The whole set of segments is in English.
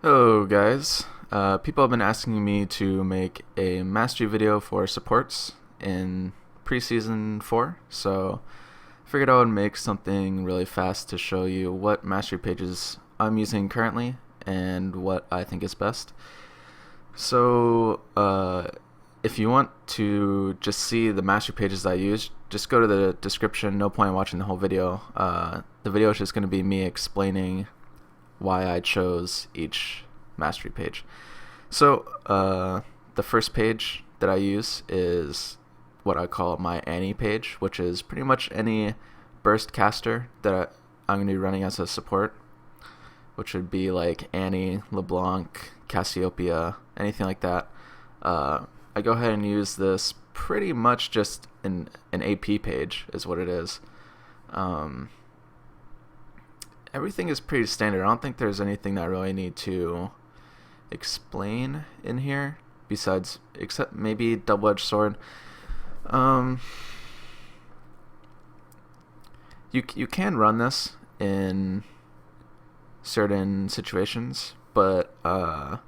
Hello guys, people have been asking me to make a mastery video for supports in Preseason 4, so I figured I would make something really fast to show you what mastery pages I'm using currently and what I think is best. So if you want to just see the mastery pages I use, just go to the description, no point in watching the whole video. The video is just going to be me explaining why I chose each mastery page. So the first page that I use is what I call my Annie page, which is pretty much any burst caster that I'm going to be running as a support, which would be like Annie, LeBlanc, Cassiopeia, anything like that. I go ahead and use this pretty much just an AP page is what it is. Everything is pretty standard. I don't think there's anything that I really need to explain in here besides, except maybe double-edged sword. You can run this in certain situations, but let's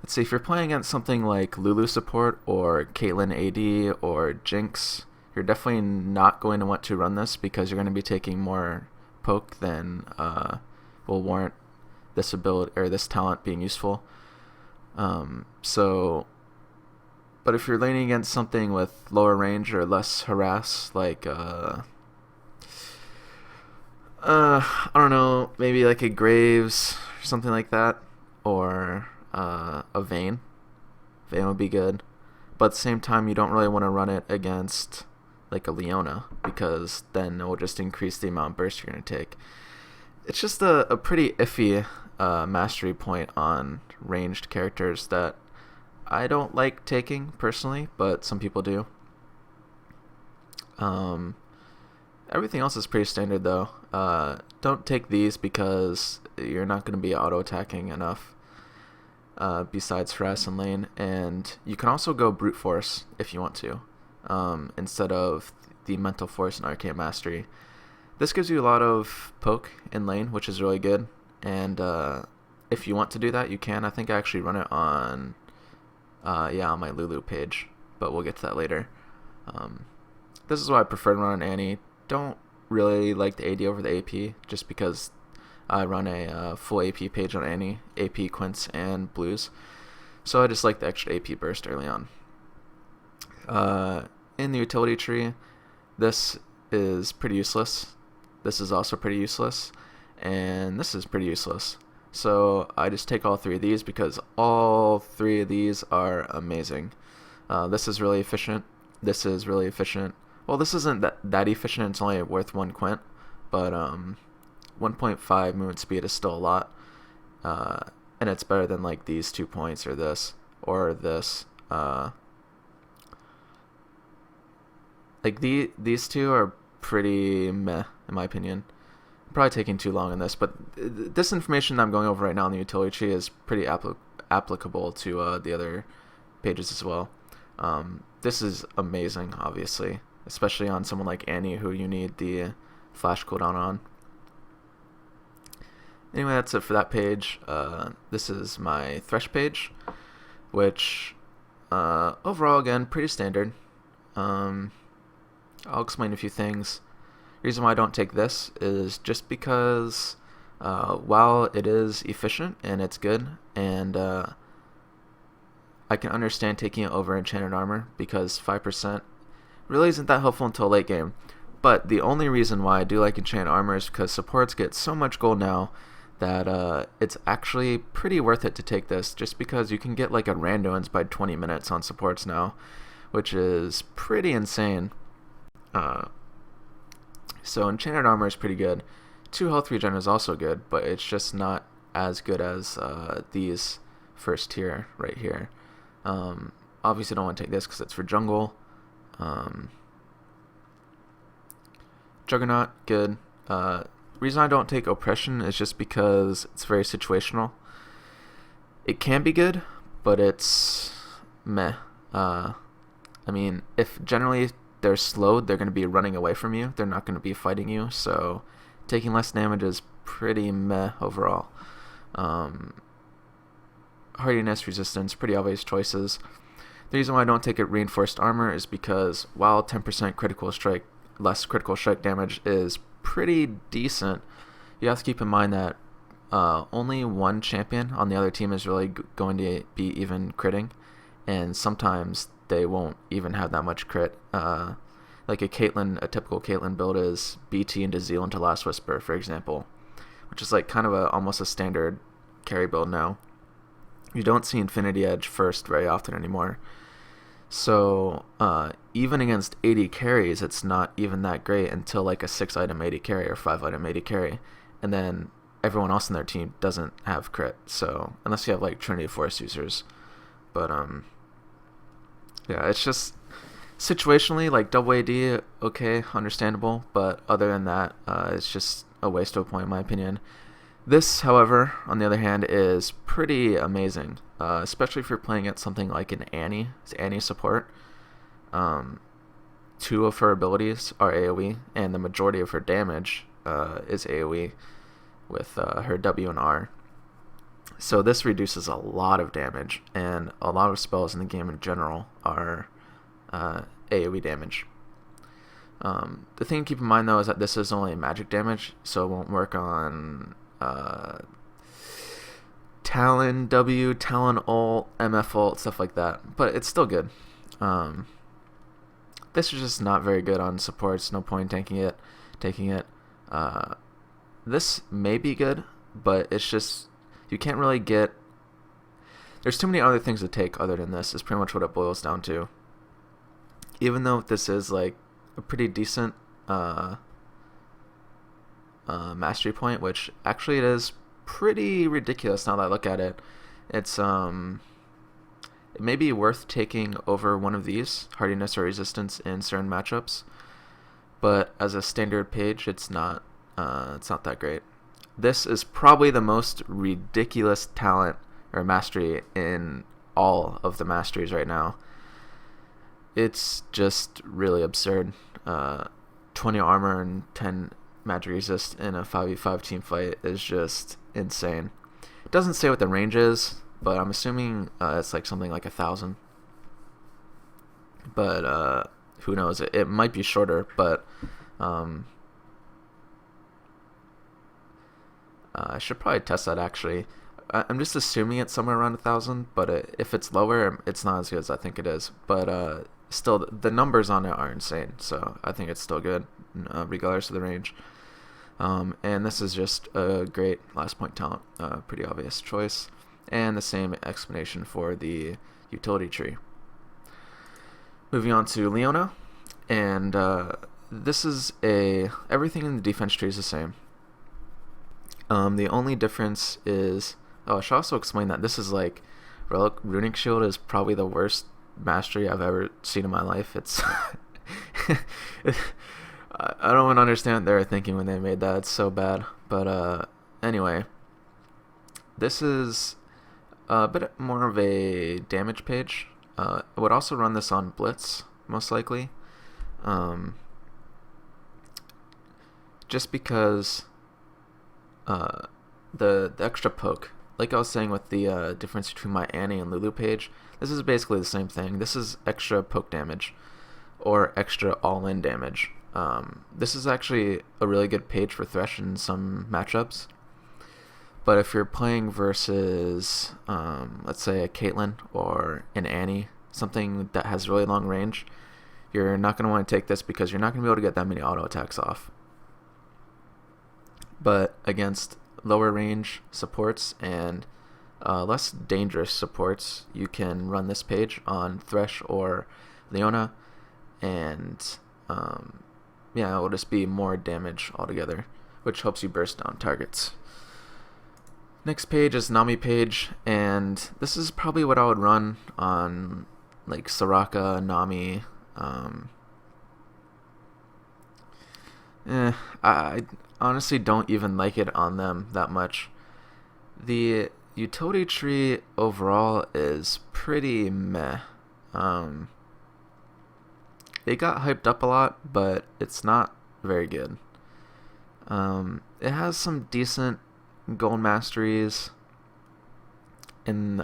see, if you're playing against something like Lulu support or Caitlyn AD or Jinx, you're definitely not going to want to run this because you're going to be taking more poke than will warrant this ability or this talent being useful. But if you're laning against something with lower range or less harass, like I don't know, maybe like a Graves or something like that, or a Vayne. Vayne would be good, but at the same time, you don't really want to run it against like a Leona because then it will just increase the amount of burst you're going to take. It's just a pretty iffy mastery point on ranged characters that I don't like taking personally, but some people do. Everything else is pretty standard though. Don't take these because you're not going to be auto-attacking enough besides harass and lane, and you can also go brute force if you want to. Instead of the mental force and arcane mastery. This gives you a lot of poke in lane, which is really good, and if you want to do that, you can. I think I actually run it on on my Lulu page, but we'll get to that later. This is why I prefer to run on Annie. Don't really like the AD over the AP, just because I run a full AP page on Annie, AP, Quince, and Blues, so I just like the extra AP burst early on. In the utility tree, this is pretty useless. This is also pretty useless, and this is pretty useless. So I just take all three of these because all three of these are amazing. This is really efficient. This is really efficient. Well, this isn't that efficient. It's only worth 1 quint, but 1.5 movement speed is still a lot, and it's better than like these 2 points or this or this. Like these two are pretty meh in my opinion. I'm probably taking too long on this, but this information that I'm going over right now in the utility tree is pretty applicable to the other pages as well. This is amazing, obviously, especially on someone like Annie who you need the flash cooldown on. Anyway, that's it for that page. This is my Thresh page, which overall, again, pretty standard. I'll explain a few things. The reason why I don't take this is just because while it is efficient and it's good, and I can understand taking it over enchanted armor because 5% really isn't that helpful until late game. But the only reason why I do like enchanted armor is because supports get so much gold now that it's actually pretty worth it to take this, just because you can get like a rando wins by 20 minutes on supports now, which is pretty insane. So enchanted armor is pretty good. 2 health regen is also good, but it's just not as good as these first tier right here. Obviously don't want to take this because it's for jungle. Juggernaut, good. Reason I don't take oppression is just because it's very situational. It can be good, but it's meh. I mean, if generally they're slowed, they're going to be running away from you. They're not going to be fighting you, so taking less damage is pretty meh overall. hardiness, resistance, pretty obvious choices. The reason why I don't take it reinforced armor is because while 10% critical strike, less critical strike damage is pretty decent, you have to keep in mind that only one champion on the other team is really going to be even critting, and sometimes they won't even have that much crit. Like a typical Caitlyn build is BT into Zeal into Last Whisper, for example, which is like kind of almost a standard carry build now. You don't see Infinity Edge first very often anymore. So even against 80 carries, it's not even that great until like a 6-item 80 carry or 5-item 80 carry. And then everyone else in their team doesn't have crit. So unless you have like Trinity Force users. But yeah, it's just situationally like double AD, okay, understandable. But other than that, it's just a waste of a point in my opinion. This, however, on the other hand, is pretty amazing, especially if you're playing at something like an Annie. It's Annie support. 2 of her abilities are AoE, and the majority of her damage is AoE with her W and R. So this reduces a lot of damage, and a lot of spells in the game in general are AoE damage. The thing to keep in mind, though, is that this is only magic damage, so it won't work on Talon W, Talon ult, MF ult, stuff like that. But it's still good. This is just not very good on supports. No point taking it. This may be good, but it's just you can't really get. There's too many other things to take other than this. Is pretty much what it boils down to. Even though this is like a pretty decent mastery point, which actually it is pretty ridiculous now that I look at it. It's it may be worth taking over one of these, hardiness or resistance, in certain matchups, but as a standard page, it's not that great. This is probably the most ridiculous talent or mastery in all of the masteries right now. It's just really absurd. 20 armor and 10 magic resist in a 5v5 team fight is just insane. It doesn't say what the range is, but I'm assuming it's like something like 1,000. But who knows? It might be shorter, but I should probably test that actually. I'm just assuming it's somewhere around 1,000, but if it's lower, it's not as good as I think it is. But still, the numbers on it are insane, so I think it's still good, regardless of the range. And this is just a great last point talent, pretty obvious choice, and the same explanation for the utility tree. Moving on to Leona, and this is everything in the defense tree is the same. The only difference is, I should also explain that this is like Relic Runic Shield is probably the worst mastery I've ever seen in my life. It's I don't even understand what they were thinking when they made that. It's so bad. But anyway, this is a bit more of a damage page. I would also run this on Blitz, most likely. Just because the extra poke, like I was saying with the difference between my Annie and Lulu page, this is basically the same thing. This is extra poke damage or extra all-in damage. This is actually a really good page for Thresh in some matchups. But if you're playing versus, let's say, a Caitlyn or an Annie, something that has really long range, you're not going to want to take this because you're not going to be able to get that many auto attacks off. But against lower range supports and less dangerous supports, you can run this page on Thresh or Leona, and yeah, it will just be more damage altogether, which helps you burst down targets. Next page is Nami page, and this is probably what I would run on like Soraka, Nami. I honestly don't even like it on them that much. The utility tree overall is pretty meh. It got hyped up a lot, but it's not very good. It has some decent gold masteries, and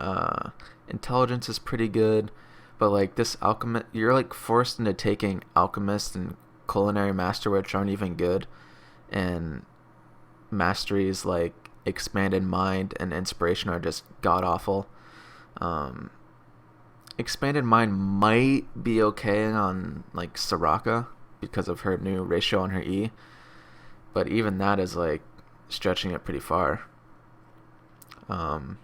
intelligence is pretty good, but like this alchemist, you're like forced into taking alchemist and culinary master, which aren't even good, and masteries like expanded mind and inspiration are just god awful. um Expanded mind might be okay on like Soraka because of her new ratio on her E, but even that is like stretching it pretty far. um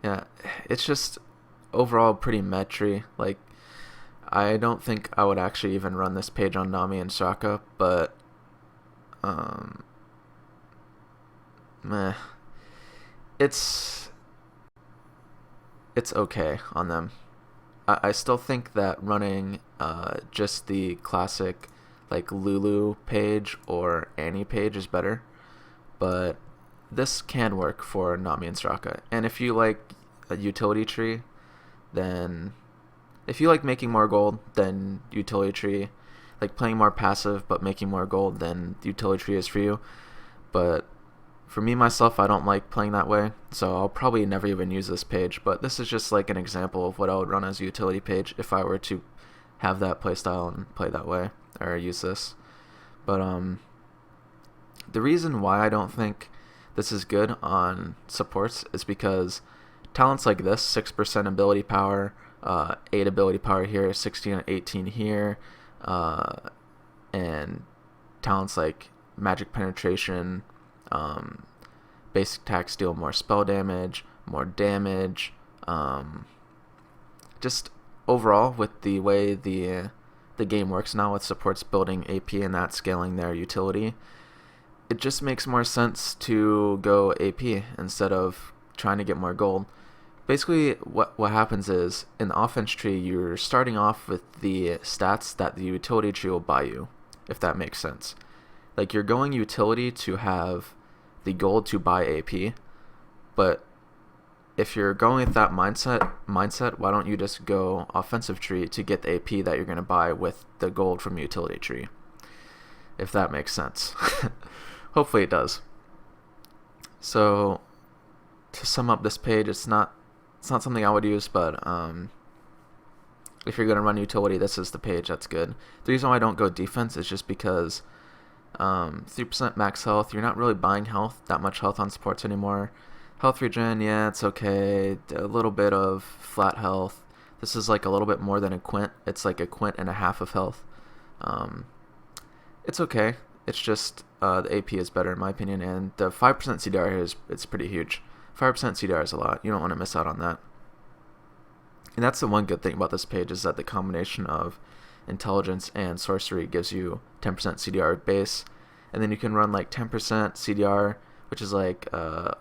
yeah, it's just overall pretty metry. Like, I don't think I would actually even run this page on Nami and Soraka, but um meh. It's it's okay on them. I still think that running just the classic like Lulu page or Annie page is better, but this can work for Nami and Soraka. And if you like a utility tree, then if you like making more gold, then utility tree, like playing more passive but making more gold, then utility tree is for you. But for me myself, I don't like playing that way, so I'll probably never even use this page. But this is just like an example of what I would run as a utility page if I were to have that playstyle and play that way or use this. But the reason why I don't think this is good on supports is because talents like this, 6% ability power, 8 ability power here, 16 and 18 here, and talents like magic penetration, basic attacks deal more spell damage, more damage. Just overall, with the way the game works now with supports building AP and that scaling their utility, it just makes more sense to go AP instead of trying to get more gold. Basically, what happens is, in the offense tree, you're starting off with the stats that the utility tree will buy you, if that makes sense. Like, you're going utility to have the gold to buy AP, but if you're going with that mindset, why don't you just go offensive tree to get the AP that you're going to buy with the gold from utility tree, if that makes sense. Hopefully it does. So, to sum up this page, it's not something I would use, but if you're going to run utility, this is the page that's good. The reason why I don't go defense is just because 3% max health, you're not really buying that much health on supports anymore. Health regen, yeah, it's okay. A little bit of flat health. This is like a little bit more than a quint. It's like a quint and a half of health. It's okay. It's just the AP is better in my opinion, and the 5% CDR here it's pretty huge. 5% CDR is a lot. You don't want to miss out on that. And that's the one good thing about this page, is that the combination of intelligence and sorcery gives you 10% CDR base, and then you can run like 10% CDR, which is like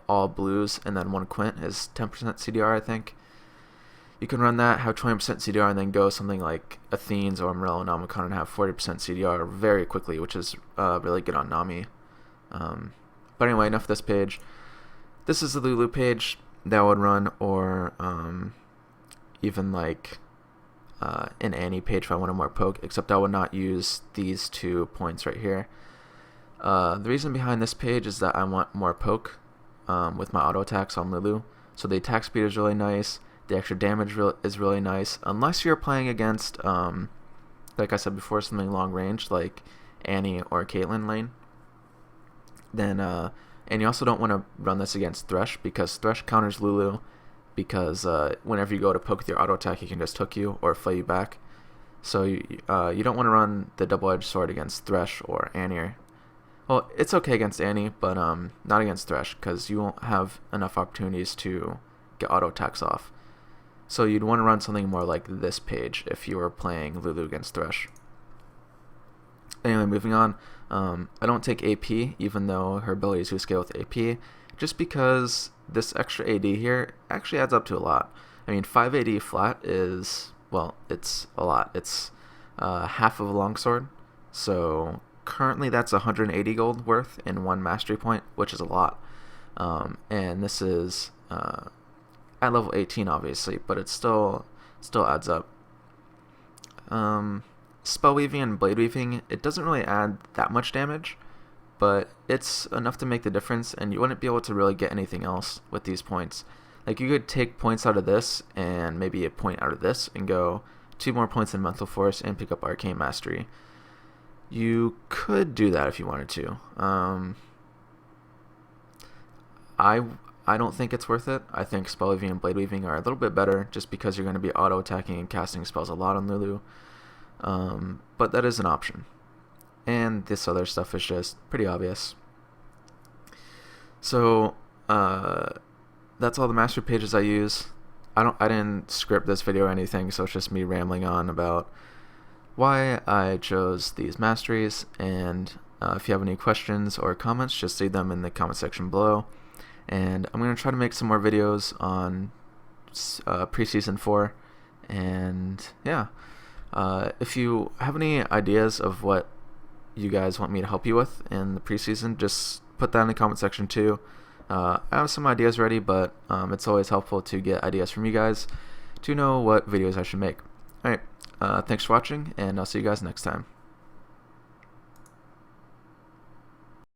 all blues, and then 1 quint is 10% CDR, I think. You can run that, have 20% CDR, and then go something like Athene's or Morello Nomicon and have 40% CDR very quickly, which is really good on Nami. But anyway, enough of this page. This is the Lulu page that I would run, or even like an Annie page if I wanted more poke, except I would not use these 2 points right here. The reason behind this page is that I want more poke with my auto attacks on Lulu. So the attack speed is really nice. The extra damage is really nice. Unless you're playing against, like I said before, something long range like Annie or Caitlyn lane. Then, and you also don't want to run this against Thresh, because Thresh counters Lulu. Because whenever you go to poke with your auto attack, he can just hook you or flay you back. So you don't want to run the double-edged sword against Thresh or Annie. Well, it's okay against Annie, but not against Thresh, because you won't have enough opportunities to get auto attacks off. So you'd want to run something more like this page if you were playing Lulu against Thresh. Anyway, moving on. I don't take AP, even though her abilities do scale with AP, just because this extra AD here actually adds up to a lot. I mean, 5 AD flat is, well, it's a lot. It's half of a longsword. So currently that's 180 gold worth in 1 mastery point, which is a lot. And this is at level 18, obviously, but it still adds up. Spell weaving and blade weaving, it doesn't really add that much damage, but it's enough to make the difference, and you wouldn't be able to really get anything else with these points. Like, you could take points out of this and maybe a point out of this and go 2 more points in Mental Force and pick up Arcane Mastery. You could do that if you wanted to. I don't think it's worth it. I think Spell Weaving and Blade Weaving are a little bit better just because you're going to be auto-attacking and casting spells a lot on Lulu. But that is an option. And this other stuff is just pretty obvious. So, that's all the mastery pages I use. I didn't script this video or anything, so it's just me rambling on about why I chose these masteries. And if you have any questions or comments, just leave them in the comment section below. And I'm going to try to make some more videos on Preseason 4. And yeah, if you have any ideas of what you guys want me to help you with in the preseason, just put that in the comment section too. I have some ideas ready, but it's always helpful to get ideas from you guys to know what videos I should make. Alright, thanks for watching, and I'll see you guys next time.